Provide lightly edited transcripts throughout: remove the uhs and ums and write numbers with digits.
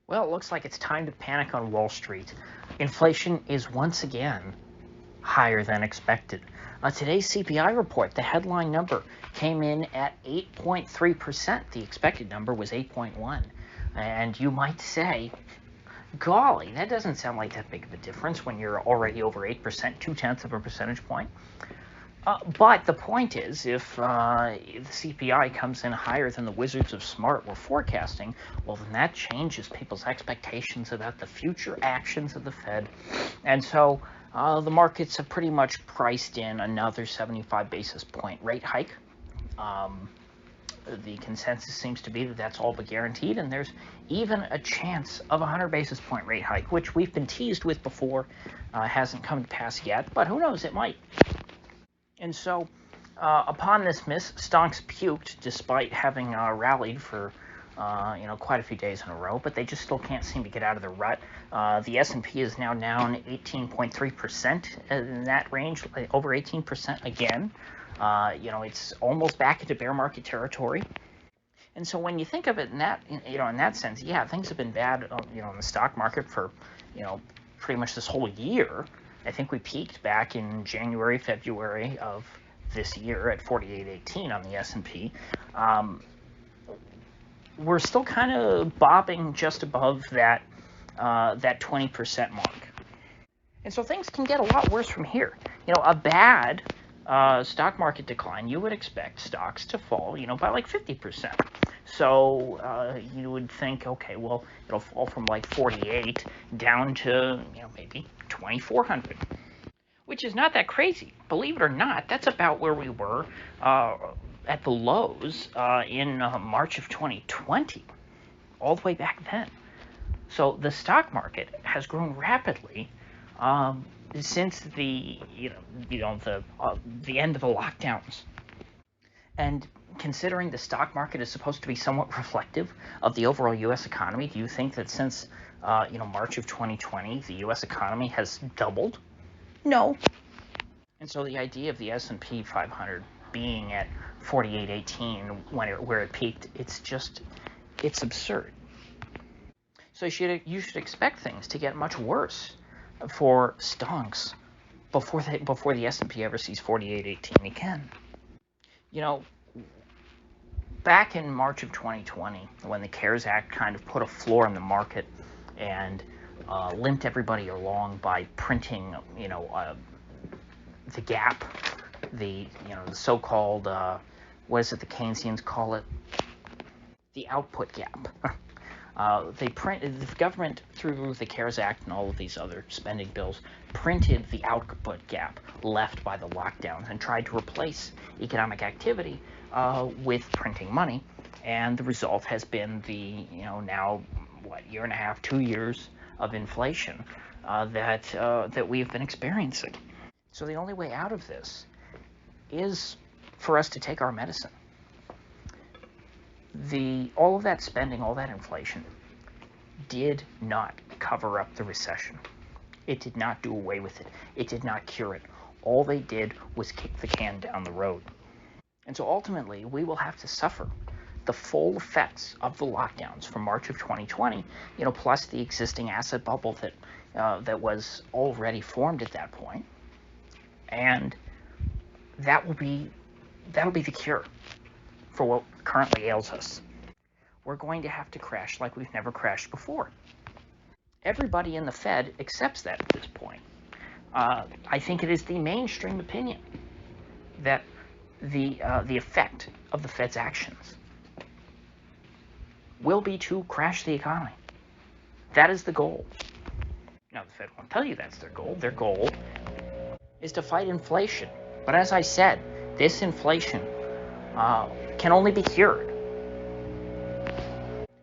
Well, it looks like it's time to panic on Wall Street. Inflation is once again higher than expected. Today's CPI report, the headline number came in at 8.3%. The expected number was 8.1. And you might say, golly, that doesn't sound like that big of a difference when you're already over 8%, 0.2 of a percentage point. But the point is, if the CPI comes in higher than the Wizards of Smart were forecasting, well, then that changes people's expectations about the future actions of the Fed. And so the markets have pretty much priced in another 75 basis point rate hike. The consensus seems to be that that's all but guaranteed, and there's even a chance of a 100 basis point rate hike, which we've been teased with before. Hasn't come to pass yet, but who knows, it might. And so, upon this miss, stocks puked despite having rallied for quite a few days in a row, but they just still can't seem to get out of the rut. The S&P is now down 18.3% in that range, over 18% again. It's almost back into bear market territory. And so when you think of it in that sense, yeah, things have been bad, in the stock market for, pretty much this whole year. I think we peaked back in January, February of this year at 48.18 on the S&P. We're still kind of bobbing just above that 20% mark. And so things can get a lot worse from here. A bad stock market decline, you would expect stocks to fall, by like 50%. So you would think, okay, well, it'll fall from like 48 down to, maybe 2,400, which is not that crazy. Believe it or not, that's about where we were at the lows in March of 2020, all the way back then. So the stock market has grown rapidly since the end of the lockdowns. And considering the stock market is supposed to be somewhat reflective of the overall U.S. economy, do you think that since March of 2020, the U.S. economy has doubled? No. And so the idea of the S&P 500 being at 48.18 where it peaked, it's absurd. So you should expect things to get much worse for stonks before the S&P ever sees 48.18 again. Back in March of 2020, when the CARES Act kind of put a floor in the market and limped everybody along by printing, the gap, the so-called, what is it the Keynesians call it? The output gap. The government, through the CARES Act and all of these other spending bills, printed the output gap left by the lockdowns and tried to replace economic activity with printing money. And the result has been the, now, year and a half, 2 years of inflation that we've been experiencing. So the only way out of this is for us to take our medicine. All of that spending, all that inflation, did not cover up the recession. It did not do away with it. It did not cure it. All they did was kick the can down the road. And so ultimately, we will have to suffer the full effects of the lockdowns from March of 2020, plus the existing asset bubble that was already formed at that point. And that'll be the cure for what currently ails us. We're going to have to crash like we've never crashed before. Everybody in the Fed accepts that at this point. I think it is the mainstream opinion that the effect of the Fed's actions will be to crash the economy. That is the goal. Now, the Fed won't tell you that's their goal. Their goal is to fight inflation. But as I said, this inflation can only be cured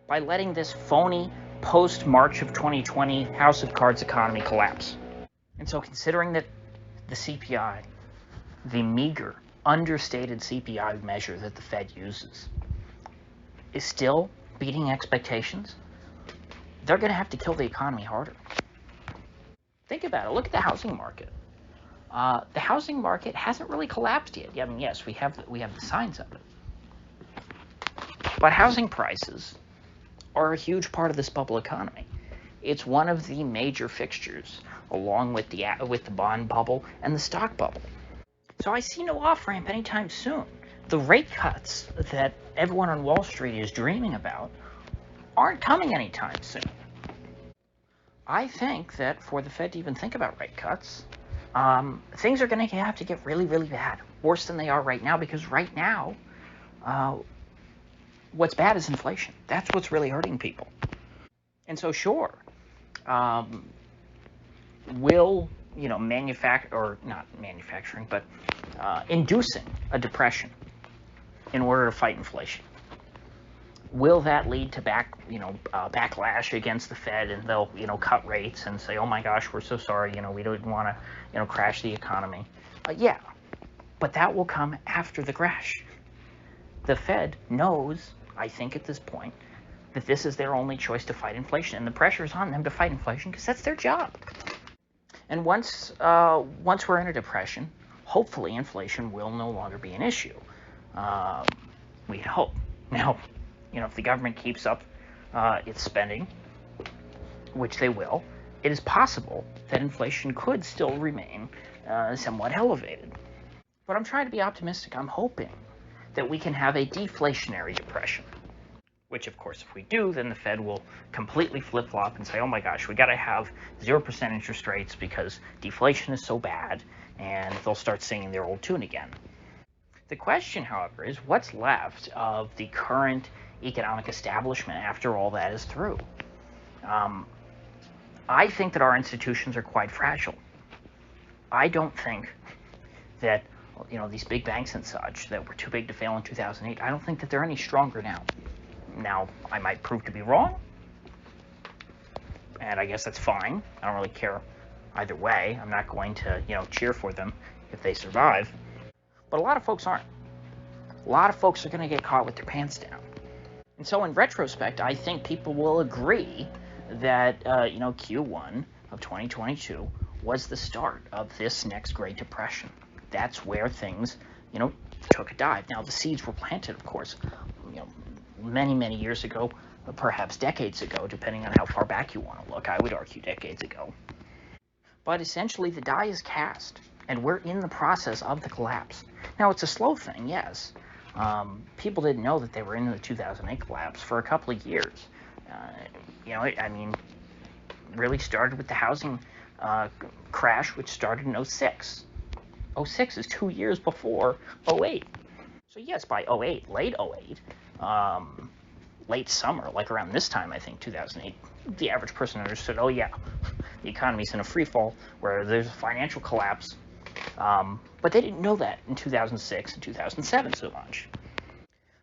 by letting this phony post-March of 2020 House of Cards economy collapse. And so considering that the CPI, the meager, understated CPI measure that the Fed uses, is still beating expectations, they're going to have to kill the economy harder. Think about it. Look at the housing market. The housing market hasn't really collapsed yet. I mean, yes, we have the signs of it. But housing prices are a huge part of this bubble economy. It's one of the major fixtures, along with the bond bubble and the stock bubble. So I see no off-ramp anytime soon. The rate cuts that everyone on Wall Street is dreaming about aren't coming anytime soon. I think that for the Fed to even think about rate cuts, things are going to have to get really, really bad, worse than they are right now, because right now, what's bad is inflation. That's what's really hurting people. And so, sure, will, not manufacturing, but inducing a depression in order to fight inflation. Will that lead to backlash against the Fed, and they'll, cut rates and say, oh my gosh, we're so sorry, we don't want to, crash the economy. Yeah, but that will come after the crash. The Fed knows, I think at this point, that this is their only choice to fight inflation, and the pressure is on them to fight inflation because that's their job. And once we're in a depression, hopefully inflation will no longer be an issue. We hope. Now, if the government keeps up its spending, which they will, it is possible that inflation could still remain somewhat elevated. But I'm trying to be optimistic. I'm hoping that we can have a deflationary depression, which, of course, if we do, then the Fed will completely flip-flop and say, oh my gosh, we got to have 0% interest rates because deflation is so bad, and they'll start singing their old tune again. The question, however, is what's left of the current economic establishment after all that is through? I think that our institutions are quite fragile. I don't think that, these big banks and such that were too big to fail in 2008, I don't think that they're any stronger now. Now, I might prove to be wrong, and I guess that's fine. I don't really care either way. I'm not going to, cheer for them if they survive. But a lot of folks aren't. A lot of folks are going to get caught with their pants down. And so in retrospect, I think people will agree that, Q1 of 2022 was the start of this next Great Depression. That's where things, took a dive. Now, the seeds were planted, of course, many, many years ago, perhaps decades ago, depending on how far back you want to look. I would argue decades ago. But essentially, the die is cast, and we're in the process of the collapse. Now, it's a slow thing, yes. People didn't know that they were in the 2008 collapse for a couple of years. Really started with the housing crash, which started in 06. 06 is 2 years before 08. So yes, by 08, late 08, late summer, like around this time, I think, 2008, the average person understood, oh yeah, the economy's in a free fall where there's a financial collapse. But they didn't know that in 2006 and 2007 so much.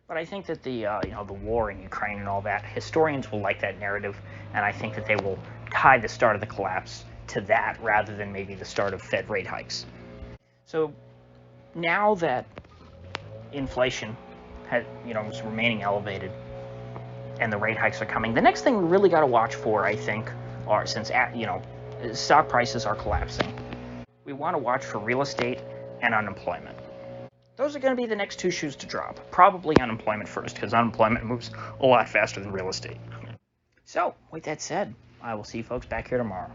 But I think that the war in Ukraine and all that, historians will like that narrative, and I think that they will tie the start of the collapse to that rather than maybe the start of Fed rate hikes. So now that inflation is remaining elevated and the rate hikes are coming, the next thing we really got to watch for, I think, are, since stock prices are collapsing, we want to watch for real estate and unemployment. Those are going to be the next two shoes to drop. Probably unemployment first, because unemployment moves a lot faster than real estate. So, with that said, I will see you folks back here tomorrow.